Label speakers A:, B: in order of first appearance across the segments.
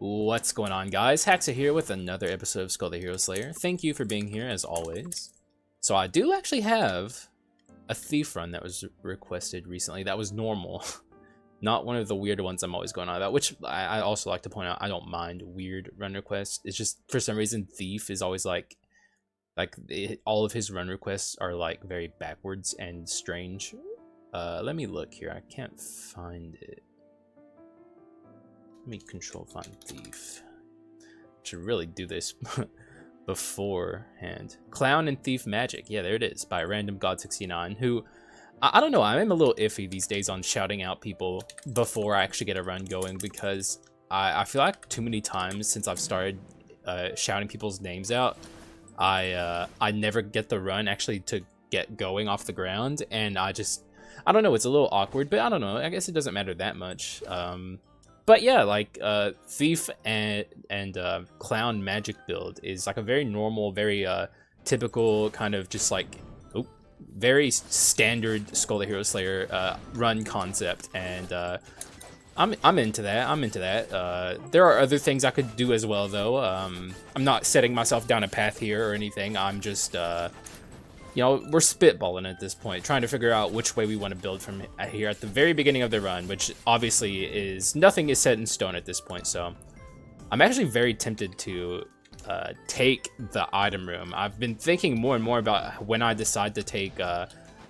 A: What's going on, guys? Haxa here with another episode of Skul the Hero Slayer. Thank you for being here as always. So I do actually have a thief run that was requested recently that was normal. Not one of the weird ones I'm always going on about, which I also like to point out. I don't mind weird run requests. It's just for some reason thief is always all of his run requests are like very backwards and strange. Let me look here. I can't find it. Let me control find thief. Should really do this beforehand. Clown and Thief Magic. Yeah, there it is, by Random God 69, who I don't know, I'm a little iffy these days on shouting out people before I actually get a run going, because I feel like too many times since I've started shouting people's names out, I never get the run actually to get going off the ground, and I don't know, it's a little awkward, but I don't know, I guess it doesn't matter that much. But yeah, like Thief and Clown Magic build is like a very normal, very typical kind of just like very standard Skul the Hero Slayer run concept, and I'm into that. I'm into that. There are other things I could do as well, though. I'm not setting myself down a path here or anything. I'm just you know, we're spitballing at this point, trying to figure out which way we want to build from here at the very beginning of the run, which obviously is nothing is set in stone at this point. So I'm actually very tempted to take the item room. I've been thinking more and more about when I decide to take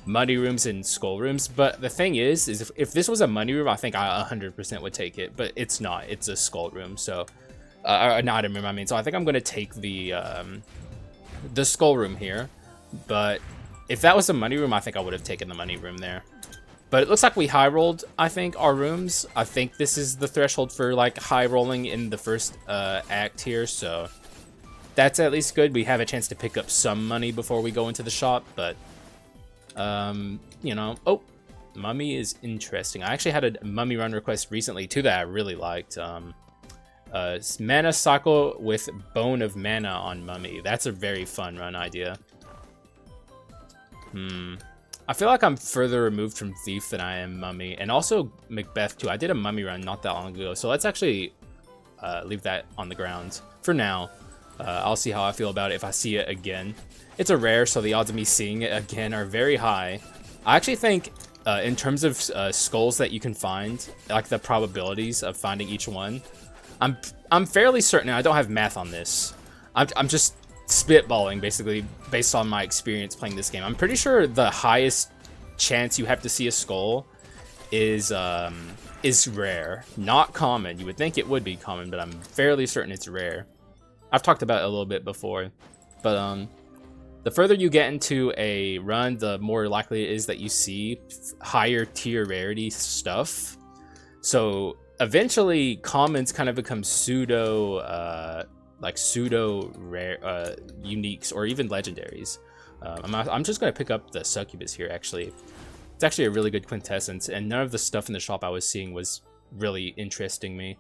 A: money rooms and skull rooms, but the thing is if this was a money room, I think I 100% would take it, but it's not. It's a skull room, so an item room, I mean. So I think I'm going to take the skull room here. But if that was a money room, I think I would have taken the money room there. But it looks like we high rolled, I think, our rooms. I think this is the threshold for like high rolling in the first act here, so that's at least good. We have a chance to pick up some money before we go into the shop, but you know, oh, mummy is interesting. I actually had a mummy run request recently too that I really liked. Mana cycle with Bone of Mana on mummy. That's a very fun run idea. I feel like I'm further removed from Thief than I am Mummy, and also Macbeth too. I did a Mummy run not that long ago, so let's actually leave that on the ground for now. I'll see how I feel about it if I see it again. It's a rare, so the odds of me seeing it again are very high. I actually think in terms of skulls that you can find, like the probabilities of finding each one, I'm fairly certain. I don't have math on this. I'm just spitballing basically based on my experience playing this game. I'm pretty sure the highest chance you have to see a skull is rare, not common. You would think it would be common, but I'm fairly certain it's rare. I've talked about it a little bit before, but the further you get into a run, the more likely it is that you see higher tier rarity stuff. So eventually commons kind of become pseudo rare uniques or even legendaries. I'm just gonna pick up the succubus here. Actually, it's actually a really good quintessence, and none of the stuff in the shop I was seeing was really interesting me,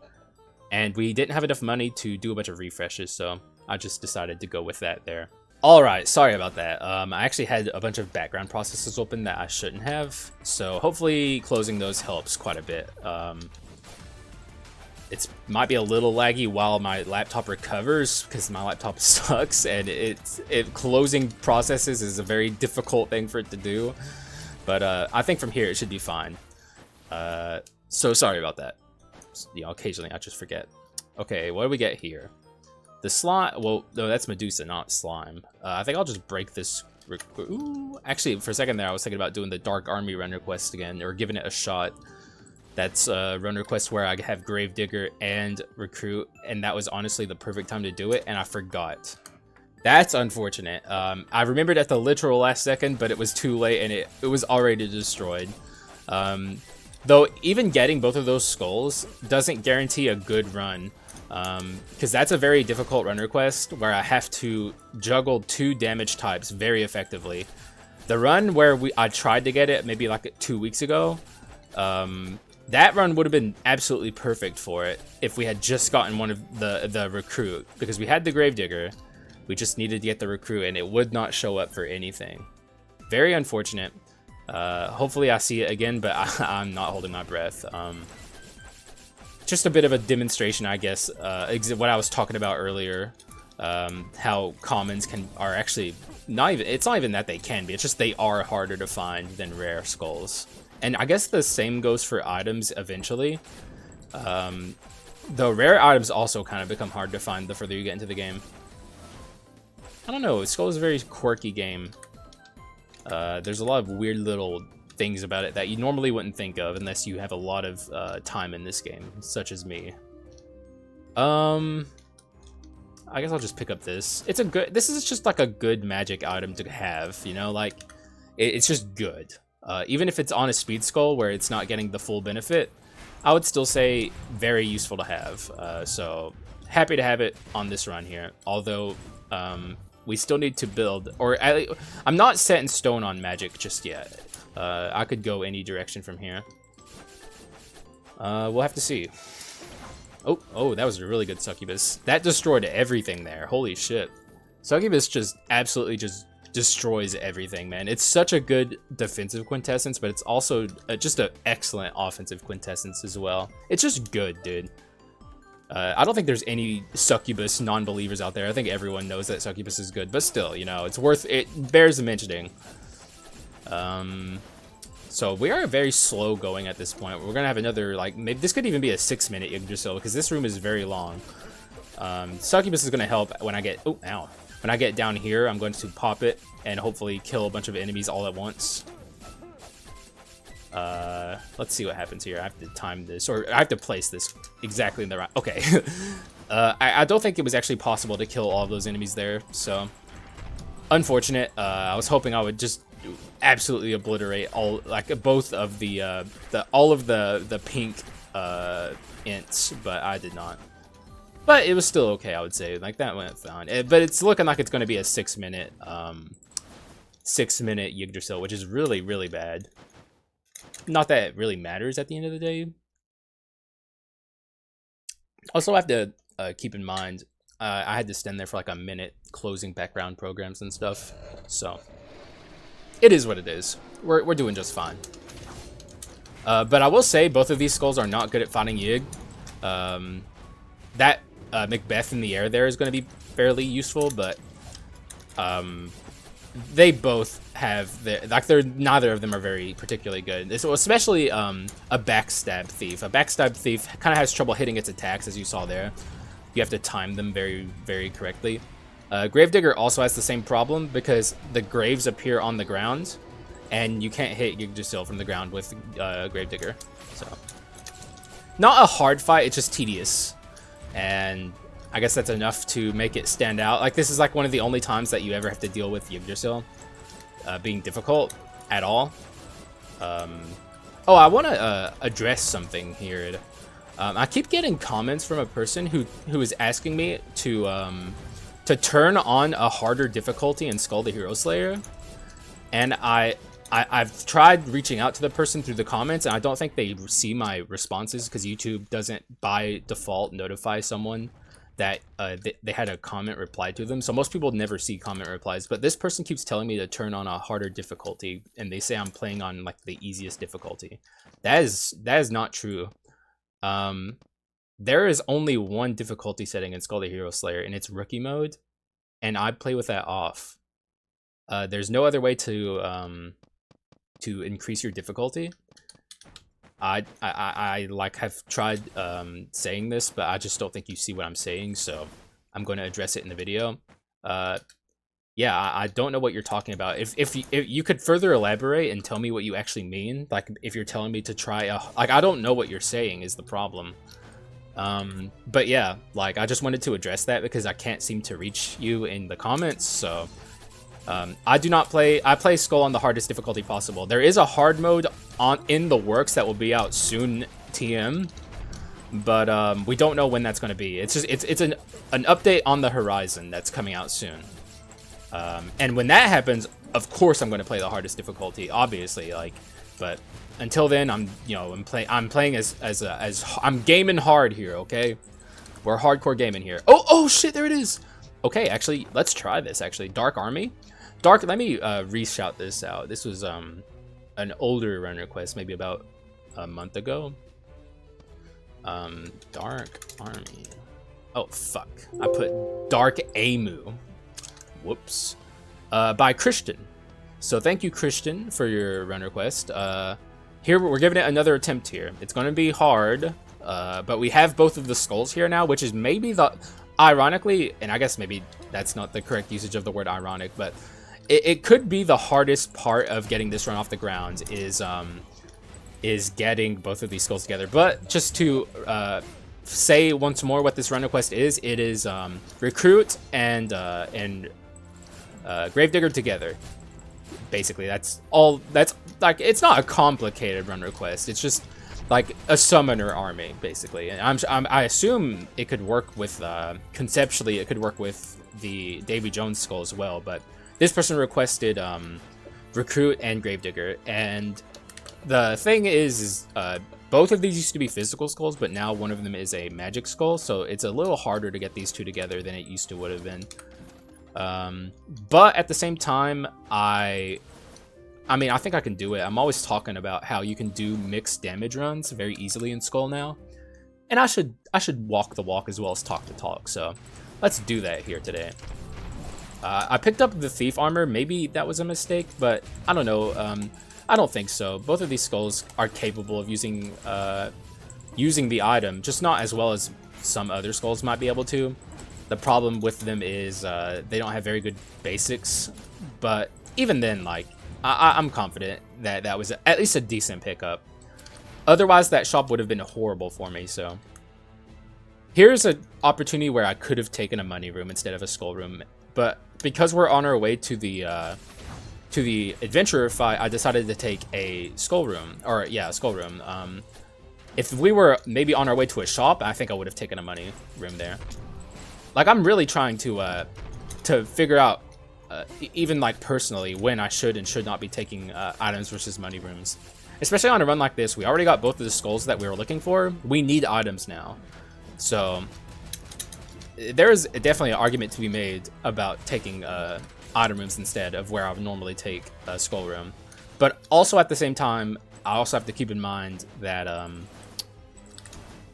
A: and we didn't have enough money to do a bunch of refreshes, so I just decided to go with that there. All right, sorry about that. I actually had a bunch of background processes open that I shouldn't have, so hopefully closing those helps quite a bit. It might be a little laggy while my laptop recovers, because my laptop sucks, and closing processes is a very difficult thing for it to do. But I think from here it should be fine. So sorry about that. You know, occasionally I just forget. Okay, what do we get here? The slime. Well, no, that's Medusa, not slime. I think I'll just break this. Ooh, actually, for a second there, I was thinking about doing the Dark Army run request again, or giving it a shot. That's a run request where I have Gravedigger and Recruit, and that was honestly the perfect time to do it, and I forgot. That's unfortunate. I remembered at the literal last second, but it was too late, and it was already destroyed. Though even getting both of those skulls doesn't guarantee a good run, because that's a very difficult run request where I have to juggle two damage types very effectively. The run where I tried to get it maybe like 2 weeks ago, that run would have been absolutely perfect for it if we had just gotten one of the Recruit, because we had the Gravedigger, we just needed to get the Recruit, and it would not show up for anything. Very unfortunate. Hopefully I see it again, but I'm not holding my breath. just a bit of a demonstration, I guess, what I was talking about earlier, how commons are actually not even, it's not even that they can be, it's just they are harder to find than rare skulls. And I guess the same goes for items eventually. Though rare items also kind of become hard to find the further you get into the game. I don't know, Skul is a very quirky game. There's a lot of weird little things about it that you normally wouldn't think of unless you have a lot of time in this game, such as me. I guess I'll just pick up this. This is just like a good magic item to have, you know, like, it's just good. Even if it's on a speed skull where it's not getting the full benefit, I would still say very useful to have. So happy to have it on this run here, although we still need to build, or I'm not set in stone on magic just yet. I could go any direction from here. We'll have to see. Oh, that was a really good succubus. That destroyed everything there. Holy shit. Succubus just absolutely just destroys everything, man. It's such a good defensive quintessence, but it's also just an excellent offensive quintessence as well. It's just good, dude. I don't think there's any succubus non-believers out there. I think everyone knows that succubus is good, but still, you know, it bears mentioning. So we are very slow going at this point. We're gonna have another, like, maybe this could even be a 6-minute Yggdrasil because this room is very long. Succubus is gonna help when I get, oh, ow. When I get down here, I'm going to pop it and hopefully kill a bunch of enemies all at once. Let's see what happens here. I have to time this, or I have to place this exactly in the right. Okay. I don't think it was actually possible to kill all of those enemies there, so unfortunate. I was hoping I would just absolutely obliterate both of all of the pink ints, but I did not. But it was still okay, I would say. Like, that went fine. But it's looking like it's going to be a 6-minute Yggdrasil, which is really, really bad. Not that it really matters at the end of the day. Also, I have to keep in mind, I had to stand there for like a minute closing background programs and stuff. So, it is what it is. We're doing just fine. But I will say, both of these skulls are not good at fighting Yig. That Macbeth in the air there is going to be fairly useful, but they both have neither of them are very particularly good. So especially a backstab thief. A backstab thief kind of has trouble hitting its attacks, as you saw there. You have to time them very, very correctly. Gravedigger also has the same problem because the graves appear on the ground, and you can't hit Yggdrasil from the ground with Gravedigger. So, not a hard fight, it's just tedious. And I guess that's enough to make it stand out. Like, this is like one of the only times that you ever have to deal with Yggdrasil being difficult at all. Oh, I want to address something here. I keep getting comments from a person who is asking me to turn on a harder difficulty in Skul the Hero Slayer, and I've tried reaching out to the person through the comments, and I don't think they see my responses because YouTube doesn't by default notify someone that they had a comment reply to them. So most people never see comment replies, but this person keeps telling me to turn on a harder difficulty, and they say I'm playing on like the easiest difficulty. That is not true. There is only one difficulty setting in Skul the Hero Slayer, and it's rookie mode, and I play with that off. There's no other way to increase your difficulty. I like have tried saying this, but I just don't think you see what I'm saying, so I'm going to address it in the video. Yeah, I don't know what you're talking about. If you could further elaborate and tell me what you actually mean, like if you're telling me to try like, I don't know what you're saying is the problem. But yeah, like, I just wanted to address that because I can't seem to reach you in the comments, so I play Skul on the hardest difficulty possible. There is a hard mode in the works that will be out soon, TM, but we don't know when that's going to be. It's an update on the horizon that's coming out soon. And when that happens, of course I'm going to play the hardest difficulty, obviously, like, but until then, I'm playing as I'm gaming hard here, okay? We're hardcore gaming here. Oh shit, there it is. Okay, actually, let's try this, actually. Dark Army. Let me re-shout this out. This was an older run request, maybe about a month ago. Dark Army. Oh, fuck. I put Dark Amu. Whoops. By Christian. So thank you, Christian, for your run request. Here, we're giving it another attempt here. It's going to be hard, but we have both of the skulls here now, which is maybe the... Ironically, and I guess maybe that's not the correct usage of the word ironic, but it could be the hardest part of getting this run off the ground is getting both of these skulls together. But just to say once more what this run request is, it is recruit and Gravedigger together. Basically, that's all. That's like, it's not a complicated run request. It's just like a summoner army, basically. And I assume it could work with conceptually, it could work with the Davy Jones skull as well. But this person requested recruit and Gravedigger, and the thing is both of these used to be physical skulls, but now one of them is a magic skull, so it's a little harder to get these two together than it used to would have been. But at the same time, I mean, I think I can do it. I'm always talking about how you can do mixed damage runs very easily in Skul now, and I should walk the walk as well as talk the talk. So let's do that here today. I picked up the thief armor. Maybe that was a mistake, but I don't know. I don't think so. Both of these skulls are capable of using the item, just not as well as some other skulls might be able to. The problem with them is they don't have very good basics, but even then, like, I'm confident that that was at least a decent pickup. Otherwise, that shop would have been horrible for me. So here's an opportunity where I could have taken a money room instead of a skull room, but because we're on our way to the adventurer fight, I decided to take a skull room, or yeah, a skull room. If we were maybe on our way to a shop, I think I would have taken a money room there. Like, I'm really trying to figure out, even like personally, when I should and should not be taking items versus money rooms. Especially on a run like this, we already got both of the skulls that we were looking for. We need items now. So there is definitely an argument to be made about taking item rooms instead of where I would normally take a skull room. But also at the same time, I also have to keep in mind that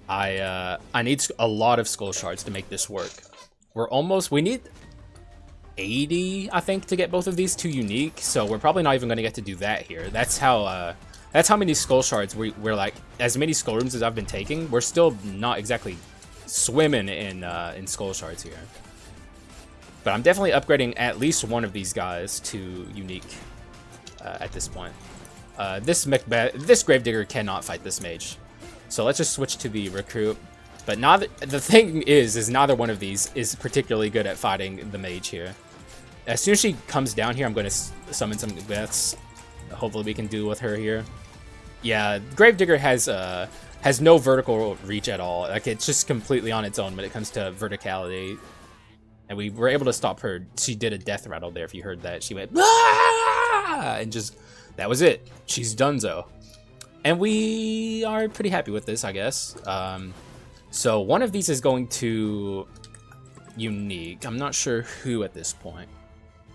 A: I need a lot of skull shards to make this work. We need 80, I think, to get both of these two unique, so we're probably not even going to get to do that here. That's how many skull shards we're like, as many skull rooms as I've been taking, we're still not exactly swimming in skull shards here. But I'm definitely upgrading at least one of these guys to unique at this point. This Gravedigger cannot fight this mage, so let's just switch to the recruit. But the thing is neither one of these is particularly good at fighting the mage here. As soon as she comes down here, I'm going to summon some Macbeths. Hopefully we can deal with her here. Yeah, Gravedigger has no vertical reach at all. Like, it's just completely on its own when it comes to verticality. And we were able to stop her. She did a death rattle there, if you heard that. She went, "Ah!" And just, that was it. She's donezo. And we are pretty happy with this, I guess. So one of these is going to unique. I'm not sure who at this point.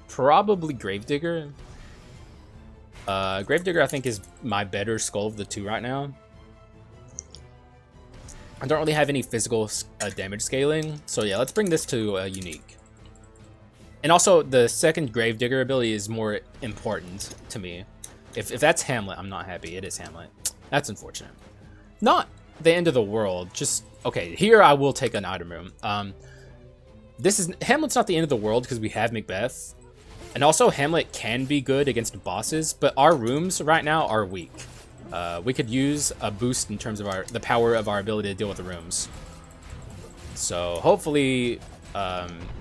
A: Probably Gravedigger. Gravedigger, I think, is my better skull of the two right now. I don't really have any physical damage scaling, so yeah, let's bring this to unique. And also, the second Gravedigger ability is more important to me. If that's Hamlet, I'm not happy. It is Hamlet. That's unfortunate. Not the end of the world. Just, okay, here I will take an item room. Hamlet's not the end of the world because we have Macbeth. And also, Hamlet can be good against bosses, but our rooms right now are weak. We could use a boost in terms of the power of our ability to deal with the rooms. So hopefully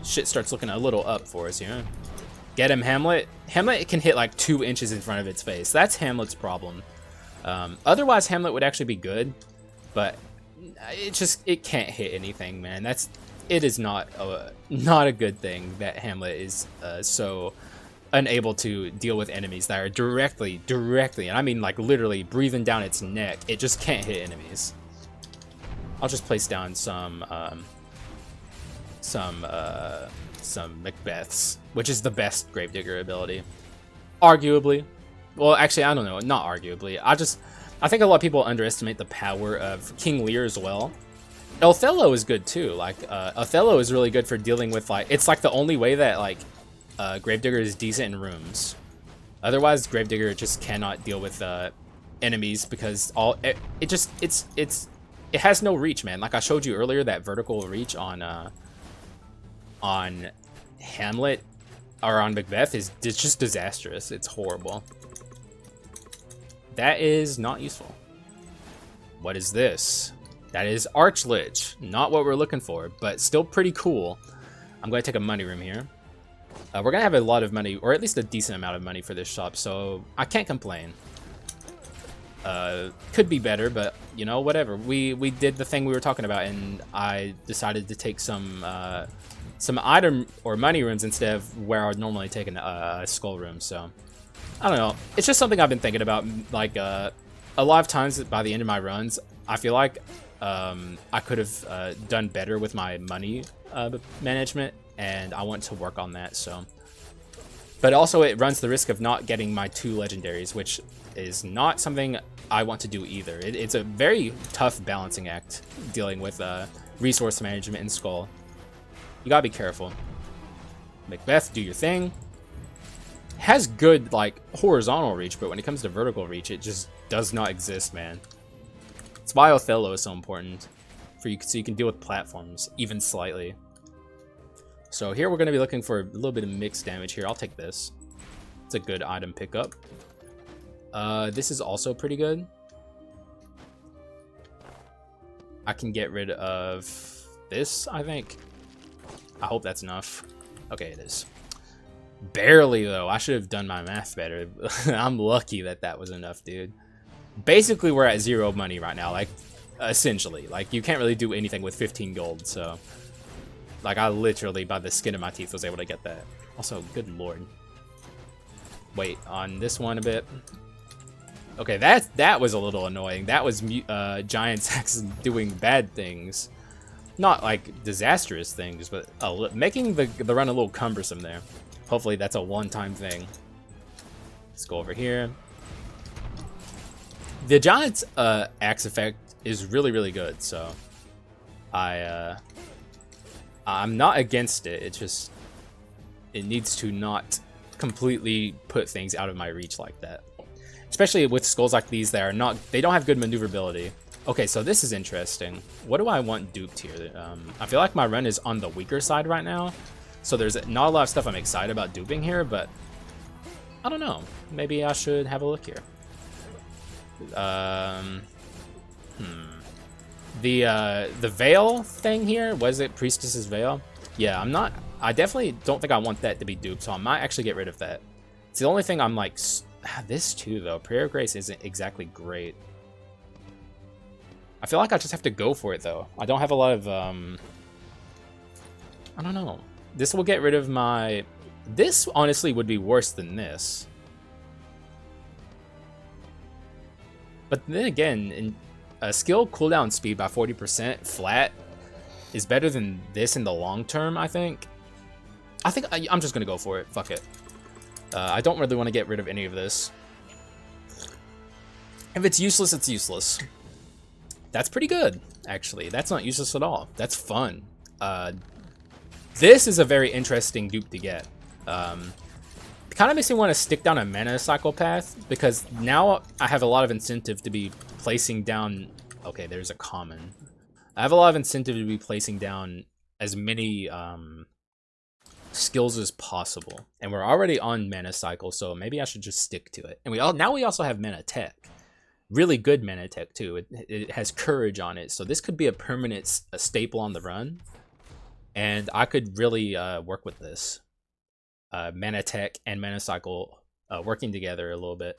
A: shit starts looking a little up for us here. Get him, Hamlet. Hamlet can hit like 2 inches in front of its face. That's Hamlet's problem. Otherwise, Hamlet would actually be good, but it can't hit anything, man. It is not a good thing that Hamlet is so unable to deal with enemies that are directly, and I mean like literally breathing down its neck. It just can't hit enemies. I'll just place down some Macbeths, which is the best Gravedigger ability, arguably. Well, actually, I don't know, not arguably. I think a lot of people underestimate the power of King Lear as well. Othello is good too. Like Othello is really good for dealing with like it's like the only way that like Gravedigger is decent in rooms. Otherwise, Gravedigger just cannot deal with enemies because it has no reach, man. Like I showed you earlier, that vertical reach on Hamlet or on Macbeth it's just disastrous. It's horrible. That is not useful. What is this? That is Archlich. Not what we're looking for, but still pretty cool. I'm going to take a money room here. We're going to have a lot of money, or at least a decent amount of money for this shop, so I can't complain. Could be better, but, you know, whatever. We did the thing we were talking about, and I decided to take some item or money rooms instead of where I would normally take a skull room, so... I don't know. It's just something I've been thinking about, like, a lot of times by the end of my runs, I feel like I could have done better with my money management, and I want to work on that, so. But also it runs the risk of not getting my 2 legendaries, which is not something I want to do either. It's a very tough balancing act dealing with resource management in Skull. You gotta be careful. Macbeth, do your thing. Has good, like, horizontal reach, but when it comes to vertical reach, it just does not exist, man. It's why Othello is so important, so you can deal with platforms, even slightly. So here we're going to be looking for a little bit of mixed damage here. I'll take this. It's a good item pickup. This is also pretty good. I can get rid of this, I think. I hope that's enough. Okay, it is. Barely, though. I should have done my math better. I'm lucky that that was enough, dude. Basically, we're at 0 money right now, like, essentially. Like, you can't really do anything with 15 gold, so... Like, I literally, by the skin of my teeth, was able to get that. Also, good lord. Wait, on this one a bit. Okay, that was a little annoying. That was Giant Saxon doing bad things. Not, like, disastrous things, but making the run a little cumbersome there. Hopefully that's a one-time thing. Let's go over here. The Giant's axe effect is really, really good, so I'm not against it. It's just it needs to not completely put things out of my reach like that. Especially with skulls like these that are they don't have good maneuverability. Okay, so this is interesting. What do I want duped here? I feel like my run is on the weaker side right now. So there's not a lot of stuff I'm excited about duping here, but I don't know. Maybe I should have a look here. The Veil thing here, was it Priestess's Veil? Yeah, I definitely don't think I want that to be duped, so I might actually get rid of that. It's the only thing I'm like, this too though, Prayer of Grace isn't exactly great. I feel like I just have to go for it though. I don't have a lot of, I don't know. This will get rid of my... This, honestly, would be worse than this. But then again, skill cooldown speed by 40% flat is better than this in the long term, I think. I'm just going to go for it. Fuck it. I don't really want to get rid of any of this. If it's useless, it's useless. That's pretty good, actually. That's not useless at all. That's fun. This is a very interesting dupe to get. It kind of makes me want to stick down a mana cycle path, because now I have a lot of incentive to be placing down... Okay, there's a common. I have a lot of incentive to be placing down as many skills as possible. And we're already on mana cycle, so maybe I should just stick to it. And now we also have mana tech. Really good mana tech, too. It has courage on it, so this could be a permanent staple on the run. And I could really work with this. Mana Tech and Mana Cycle working together a little bit.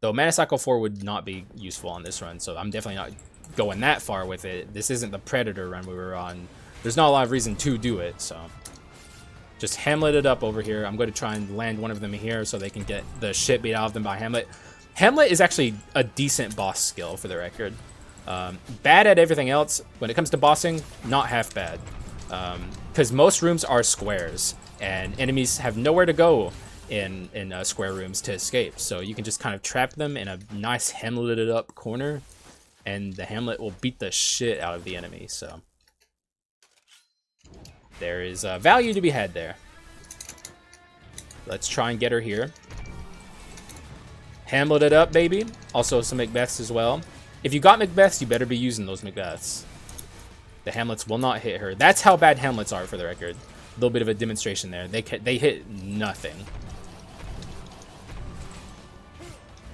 A: Though Mana Cycle 4 would not be useful on this run, so I'm definitely not going that far with it. This isn't the Predator run we were on. There's not a lot of reason to do it, so... Just Hamlet it up over here. I'm going to try and land one of them here so they can get the shit beat out of them by Hamlet. Hamlet is actually a decent boss skill, for the record. Bad at everything else. When it comes to bossing, not half bad. Because most rooms are squares, and enemies have nowhere to go in square rooms to escape. So you can just kind of trap them in a nice hamleted up corner, and the hamlet will beat the shit out of the enemy. So there is value to be had there. Let's try and get her here. Hamlet it up, baby. Also some Macbeths as well. If you got Macbeths, you better be using those Macbeths. The Hamlets will not hit her. That's how bad Hamlets are, for the record. A little bit of a demonstration there. They hit nothing.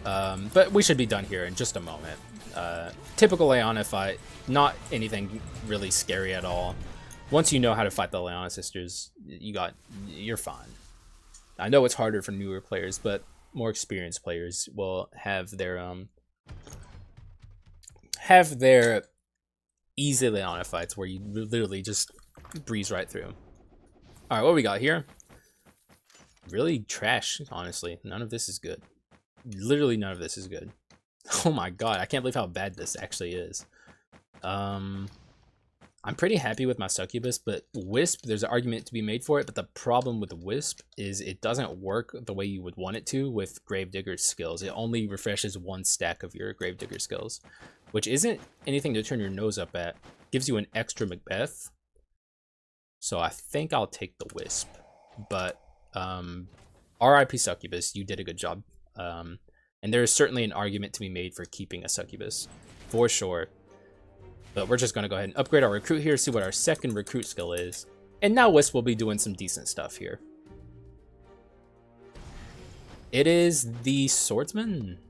A: But we should be done here in just a moment. Typical Leona fight. Not anything really scary at all. Once you know how to fight the Leona sisters, you're fine. I know it's harder for newer players, but more experienced players will have their easy Leona fights where you literally just breeze right through. All right, what we got here? Really trash, honestly. None of this is good. Literally none of this is good. Oh my god, I can't believe how bad this actually is. I'm pretty happy with my Succubus, but Wisp, there's an argument to be made for it, but the problem with Wisp is it doesn't work the way you would want it to with Gravedigger's skills. It only refreshes one stack of your Gravedigger skills, which isn't anything to turn your nose up at. Gives you an extra Macbeth, so I think I'll take the Wisp. But RIP Succubus, you did a good job. And there is certainly an argument to be made for keeping a Succubus, for sure. But we're just going to go ahead and upgrade our recruit here, see what our second recruit skill is. And now Wisp will be doing some decent stuff here. It is the Swordsman?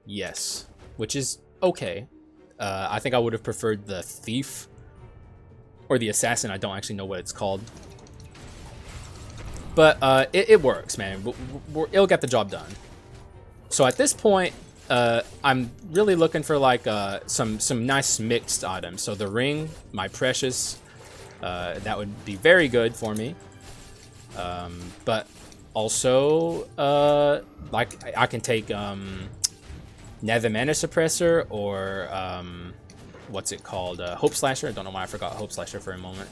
A: Yes, which is okay. I think I would have preferred the Thief or the Assassin. I don't actually know what it's called. But it works, man. It'll get the job done. So at this point, I'm really looking for like some nice mixed items. So the ring, my precious, that would be very good for me. But also, like I can take Nether Mana Suppressor or what's it called? Hope Slasher. I don't know why I forgot Hope Slasher for a moment.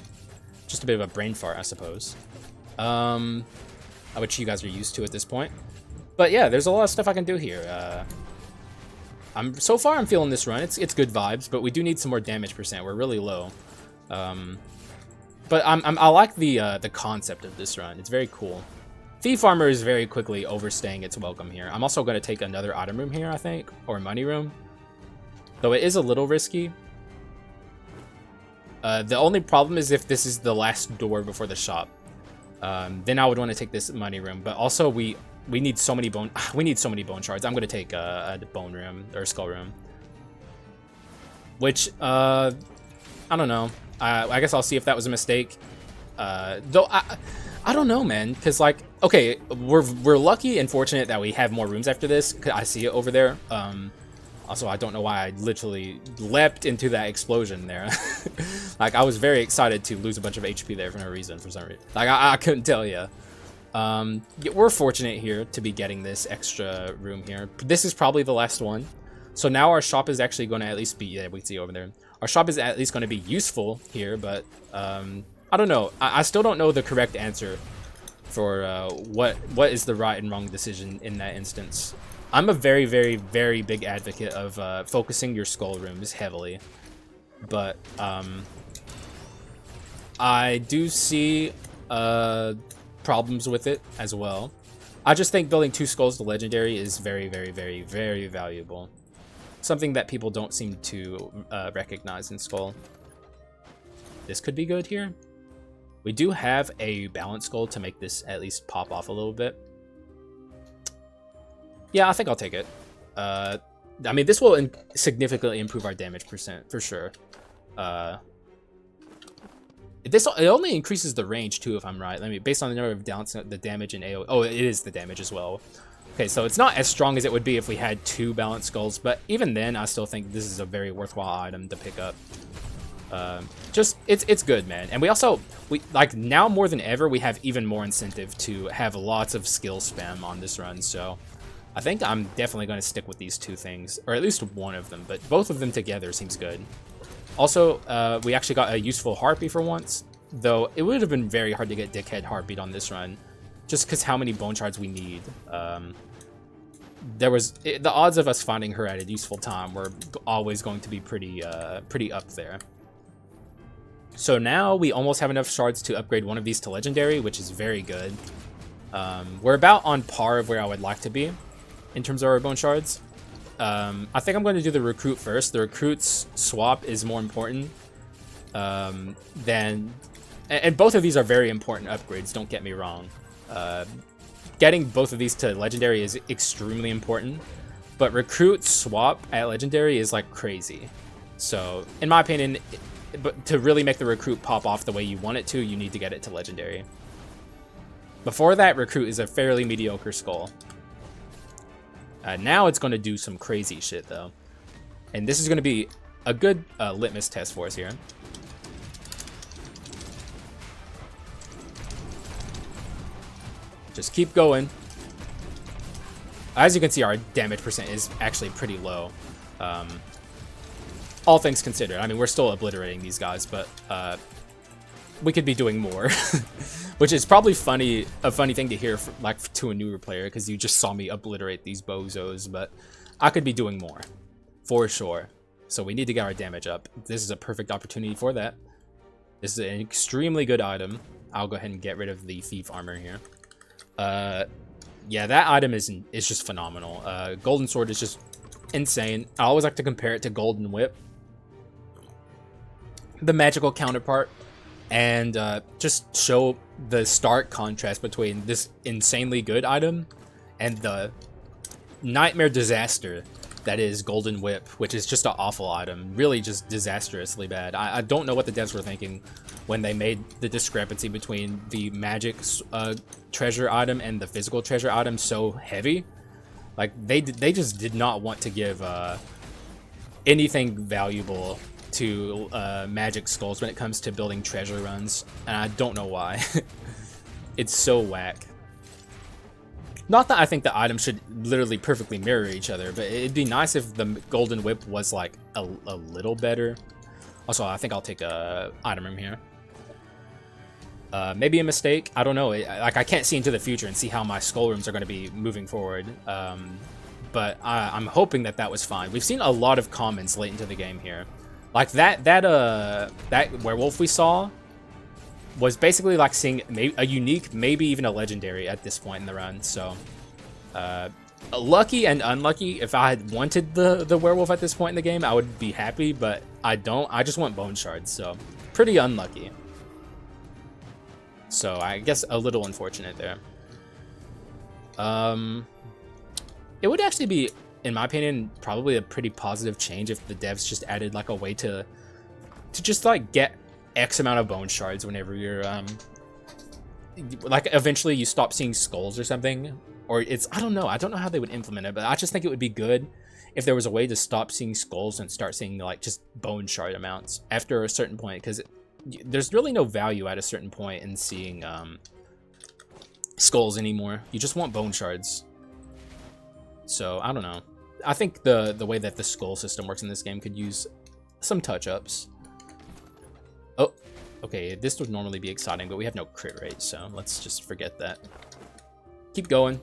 A: Just a bit of a brain fart, I suppose. Which you guys are used to at this point. But yeah, there's a lot of stuff I can do here. So far I'm feeling this run. It's good vibes, but we do need some more damage percent. We're really low. But I like the concept of this run. It's very cool. Thief Armor is very quickly overstaying its welcome here. I'm also going to take another item room here, I think, or money room. Though it is a little risky. The only problem is if this is the last door before the shop. Then I would want to take this money room. But also we need so many bone shards. I'm going to take a bone room or skull room. Which I don't know. I guess I'll see if that was a mistake. Though I don't know, man, because like, okay, we're lucky and fortunate that we have more rooms after this. I see it over there. Also, I don't know why I literally leapt into that explosion there. Like, I was very excited to lose a bunch of HP there for no reason, for some reason. Like, I couldn't tell you. We're fortunate here to be getting this extra room here. This is probably the last one. So now our shop is actually going to at least be, yeah, we can see over there. Our shop is at least going to be useful here, but I don't know. I still don't know the correct answer for what is the right and wrong decision in that instance. I'm a very, very, very big advocate of focusing your skull rooms heavily, but I do see problems with it as well. I just think building 2 skulls to legendary is very, very, very, very valuable. Something that people don't seem to recognize in Skull. This could be good here. We do have a balanced skull to make this at least pop off a little bit. Yeah, I think I'll take it. I mean, this will significantly improve our damage percent, for sure. It only increases the range, too, if I'm right. Based on the number of the damage in AoE. Oh, it is the damage as well. Okay, so it's not as strong as it would be if we had 2 balanced skulls, but even then, I still think this is a very worthwhile item to pick up. It's good, man. And we like, now more than ever, we have even more incentive to have lots of skill spam on this run, so I think I'm definitely going to stick with these 2 things, or at least one of them, but both of them together seems good. Also, we actually got a useful Heartbeat for once, though it would have been very hard to get Dickhead Heartbeat on this run, just because how many bone shards we need. The odds of us finding her at a useful time were always going to be pretty up there. So now we almost have enough shards to upgrade one of these to legendary, which is very good. We're about on par of where I would like to be in terms of our bone shards. I think I'm going to do the recruit first. The recruit's swap is more important than... And both of these are very important upgrades, don't get me wrong. Getting both of these to legendary is extremely important, but recruit swap at legendary is like crazy. So, in my opinion, but to really make the recruit pop off the way you want it to, you need to get it to legendary. Before that, recruit is a fairly mediocre skull. Now it's going to do some crazy shit, though. And this is going to be a good litmus test for us here. Just keep going. As you can see, our damage percent is actually pretty low. All things considered. I mean, we're still obliterating these guys, but we could be doing more. Which is probably a funny thing to hear to a newer player, because you just saw me obliterate these bozos, but I could be doing more. For sure. So we need to get our damage up. This is a perfect opportunity for that. This is an extremely good item. I'll go ahead and get rid of the thief armor here. Yeah, that item is just phenomenal. Golden sword is just insane. I always like to compare it to golden whip, the magical counterpart, and just show the stark contrast between this insanely good item and the nightmare disaster that is golden whip, which is just an awful item, really just disastrously bad. I don't know what the devs were thinking when they made the discrepancy between the magic treasure item and the physical treasure item so heavy. Like, they just did not want to give anything valuable to magic skulls when it comes to building treasure runs, and I don't know why. It's so whack. Not that I think the items should literally perfectly mirror each other, but it'd be nice if the golden whip was like a little better. Also, I think I'll take a item room here. Maybe a mistake. I don't know. Like, I can't see into the future and see how my skull rooms are going to be moving forward. But I'm hoping that was fine. We've seen a lot of comments late into the game here. Like that werewolf we saw was basically like seeing a unique, maybe even a legendary at this point in the run. So, lucky and unlucky. If I had wanted the werewolf at this point in the game, I would be happy, but I don't. I just want bone shards, so pretty unlucky. So I guess a little unfortunate there. It would actually be, in my opinion, probably a pretty positive change if the devs just added like a way to just like get X amount of bone shards whenever you're like eventually you stop seeing skulls or something, or I don't know how they would implement it, but I just think it would be good if there was a way to stop seeing skulls and start seeing like just bone shard amounts after a certain point, because there's really no value at a certain point in seeing skulls anymore. You just want bone shards. So I don't know. I think the way that the skull system works in this game could use some touch-ups. Oh, okay, this would normally be exciting, but we have no crit rate, so let's just forget that. Keep going.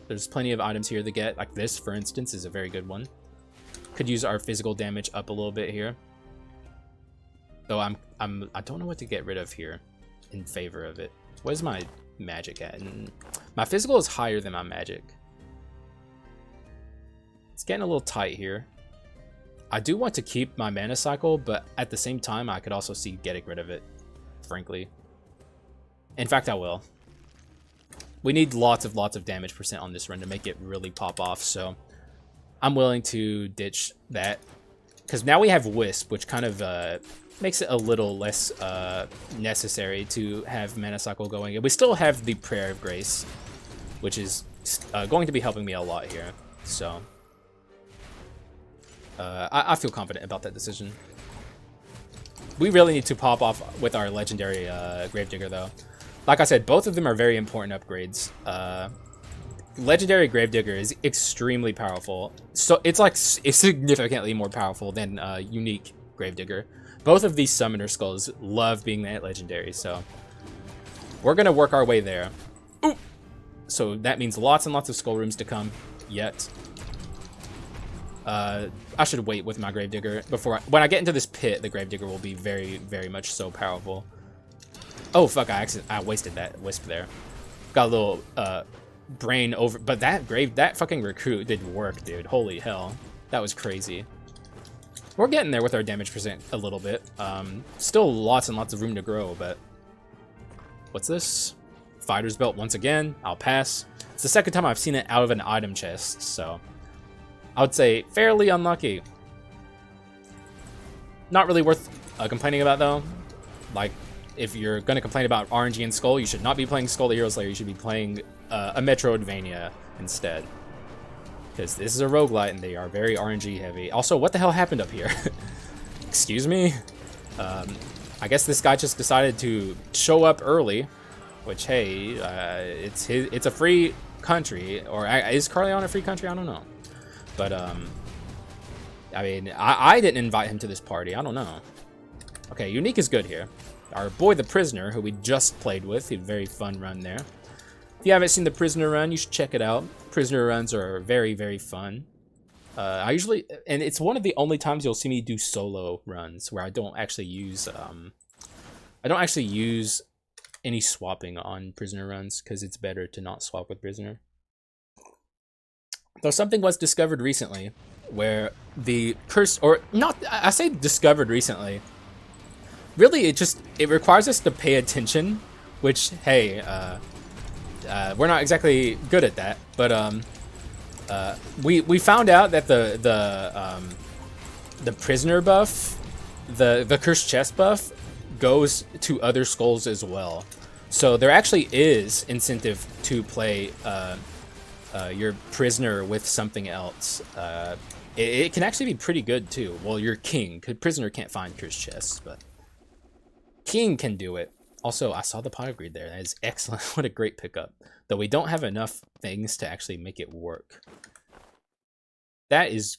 A: There's plenty of items here to get. Like this, for instance, is a very good one. Could use our physical damage up a little bit here. Though I don't know what to get rid of here in favor of it. Where's my magic at? And my physical is higher than my magic. It's getting a little tight here. I do want to keep my mana cycle, but at the same time, I could also see getting rid of it, frankly. In fact, I will. We need lots of damage percent on this run to make it really pop off, so I'm willing to ditch that. Because now we have Wisp, which kind of makes it a little less necessary to have mana cycle going. And we still have the Prayer of Grace, which is going to be helping me a lot here, so... I feel confident about that decision. We really need to pop off with our legendary Gravedigger, though. Like I said, both of them are very important upgrades. Legendary Gravedigger is extremely powerful. So it's like significantly more powerful than unique Gravedigger. Both of these summoner skulls love being that legendary, so we're gonna work our way there. Ooh! so that means lots and lots of skull rooms to come yet. I should wait with my Gravedigger before when I get into this pit. The Gravedigger will be very, very much so powerful. Oh fuck! I wasted that wisp there. Got a little brain over, but that fucking recruit did work, dude. Holy hell, that was crazy. We're getting there with our damage percent a little bit. Still lots and lots of room to grow, but what's this? Fighter's belt once again. I'll pass. It's the second time I've seen it out of an item chest, so I would say fairly unlucky. Not really worth complaining about though. Like, if you're gonna complain about RNG and Skull, you should not be playing Skul the Hero Slayer. You should be playing a Metroidvania instead, because this is a roguelite and they are very RNG heavy. Also, what the hell happened up here? Excuse me. I guess this guy just decided to show up early, which, hey, it's a free country, or is Carleon a free country? I don't know. But, I mean, I didn't invite him to this party. I don't know. Okay, Unique is good here. Our boy, the Prisoner, who we just played with. He had a very fun run there. If you haven't seen the Prisoner run, you should check it out. Prisoner runs are very, very fun. I usually, and it's one of the only times you'll see me do solo runs where I don't actually use, any swapping on Prisoner runs, because it's better to not swap with Prisoner. Though something was discovered recently where the curse, or not, I say discovered recently, really it requires us to pay attention, which, hey, we're not exactly good at that, but we found out that the Prisoner buff, the cursed chest buff, goes to other skulls as well. So there actually is incentive to play your Prisoner with something else. It can actually be pretty good too. Well, your King, because Prisoner can't find cursed chests, but King can do it. Also, I saw the pot of greed there. That is excellent. What a great pickup. Though we don't have enough things to actually make it work. That is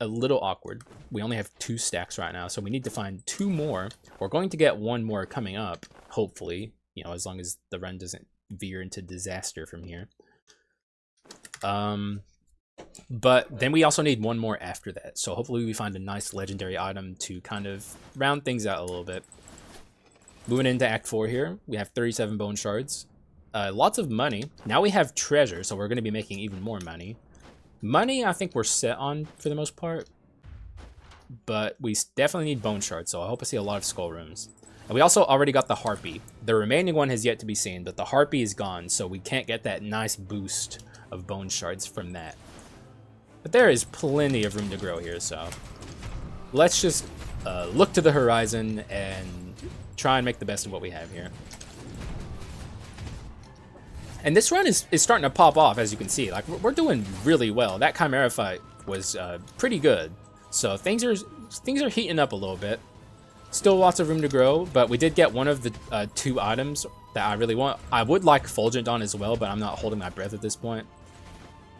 A: a little awkward. We only have 2 stacks right now, so we need to find 2 more. We're going to get 1 more coming up, hopefully. You know, as long as the run doesn't veer into disaster from here. But then we also need 1 more after that. So hopefully we find a nice legendary item to kind of round things out a little bit. Moving into Act 4 here, we have 37 bone shards. Lots of money. Now we have treasure, so we're going to be making even more money. Money, I think we're set on for the most part. But we definitely need bone shards, so I hope I see a lot of skull rooms. And we also already got the Harpy. The remaining one has yet to be seen, but the Harpy is gone, so we can't get that nice boost of bone shards from that. But there is plenty of room to grow here, so let's just look to the horizon and try and make the best of what we have here. And this run is starting to pop off, as you can see. Like, we're doing really well. That Chimera fight was pretty good. So things are heating up a little bit. Still lots of room to grow, but we did get one of the 2 items that I really want. I would like Fulgent on as well, but I'm not holding my breath at this point.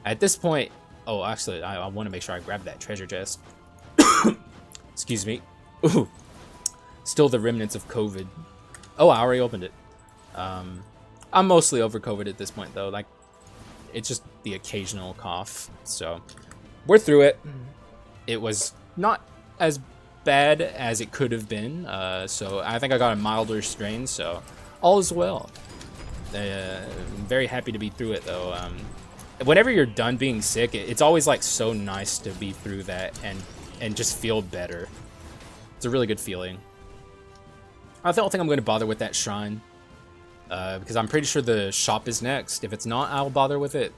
A: At this point, oh, actually, I want to make sure I grab that treasure chest. Excuse me. Ooh. Still the remnants of COVID. Oh, I already opened it. I'm mostly over COVID at this point, though. Like, it's just the occasional cough. So, we're through it. It was not as bad as it could have been. So, I think I got a milder strain, so all is well. I'm very happy to be through it, though. Whenever you're done being sick, it's always, like, so nice to be through that and just feel better. It's a really good feeling. I don't think I'm going to bother with that shrine. Because I'm pretty sure the shop is next. If it's not, I'll bother with it.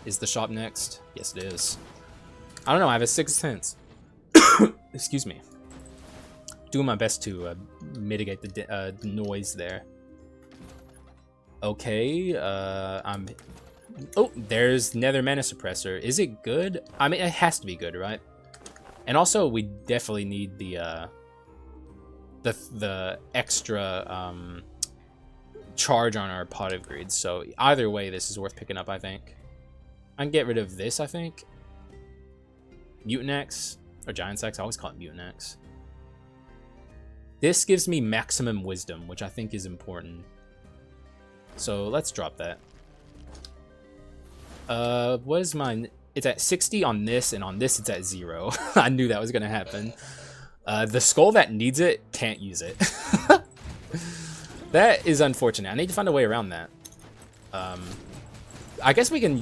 A: Is the shop next? Yes, it is. I don't know. I have a 6th sense. Excuse me. Doing my best to mitigate the noise there. Okay. Oh, there's Nether Mana Suppressor. Is it good? I mean, it has to be good, right? And also, we definitely need the extra charge on our pot of greed. So either way, this is worth picking up, I think. I can get rid of this, I think. Mutant Axe or Giant Axe. I always call it Mutant Axe. This gives me maximum wisdom, which I think is important. So let's drop that. What is mine? It's at 60 on this, and on this it's at 0. I knew that was gonna happen. The skull that needs it can't use it. That is unfortunate. I need to find a way around that. I guess we can.